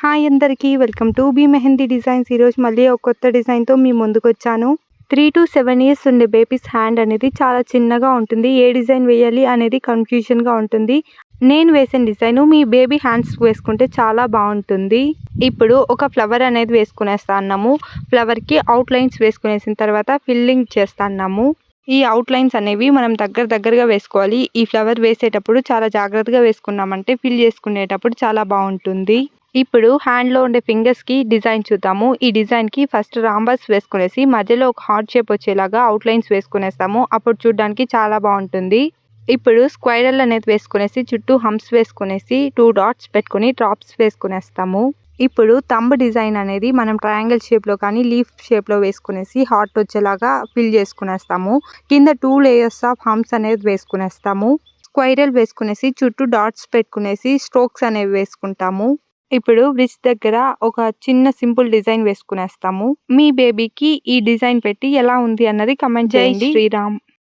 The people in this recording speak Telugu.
హాయ్ అందరికీ welcome to B Mehndi designs. ఈరోజు మళ్ళీ ఒక కొత్త డిజైన్తో మీ ముందుకు వచ్చాను. 3 to 7 ఇయర్స్ ఉండే బేబీస్ హ్యాండ్ అనేది చాలా చిన్నగా ఉంటుంది. ఏ డిజైన్ వేయాలి అనేది కన్ఫ్యూజన్గా ఉంటుంది. నేను వేసిన డిజైన్ మీ బేబీ హ్యాండ్స్ వేసుకుంటే చాలా బాగుంటుంది. ఇప్పుడు ఒక ఫ్లవర్ అనేది వేసుకునేస్తాము. ఫ్లవర్కి అవుట్లైన్స్ వేసుకునేసిన తర్వాత ఫిల్లింగ్ చేస్తాము. ఈ అవుట్లైన్స్ అనేవి మనం దగ్గరగా వేసుకోవాలి. ఈ ఫ్లవర్ వేసేటప్పుడు చాలా జాగ్రత్తగా వేసుకున్నామంటే ఫిల్ చేసుకునేటప్పుడు చాలా బాగుంటుంది. ఇప్పుడు హ్యాండ్లో ఉండే ఫింగర్స్కి డిజైన్ చూద్దాము. ఈ డిజైన్కి ఫస్ట్ రాంబస్ వేసుకునేసి మధ్యలో ఒక హార్ట్ షేప్ వచ్చేలాగా అవుట్లైన్స్ వేసుకునేస్తాము. అప్పుడు చూడడానికి చాలా బాగుంటుంది. ఇప్పుడు స్క్వైరల్ అనేది వేసుకునేసి చుట్టూ హంప్స్ వేసుకునేసి 2 డాట్స్ పెట్టుకుని డ్రాప్స్ వేసుకునేస్తాము. ఇప్పుడు థంబ్ డిజైన్ అనేది మనం ట్రయాంగిల్ షేప్లో కానీ లీఫ్ షేప్లో వేసుకునేసి హార్ట్ వచ్చేలాగా ఫిల్ చేసుకునేస్తాము. కింద 2 లేయర్స్ ఆఫ్ హంప్స్ అనేది వేసుకునేస్తాము. స్క్వైరల్ వేసుకునేసి చుట్టూ డాట్స్ పెట్టుకునేసి స్ట్రోక్స్ అనేవి వేసుకుంటాము. ఇప్పుడు బ్రిడ్జ్ దగ్గర ఒక చిన్న సింపుల్ డిజైన్ వేసుకునేస్తాము. మీ బేబీకి ఈ డిజైన్ పెట్టి ఎలా ఉంది అన్నది కమెంట్ చేయండి. జై శ్రీరామ్.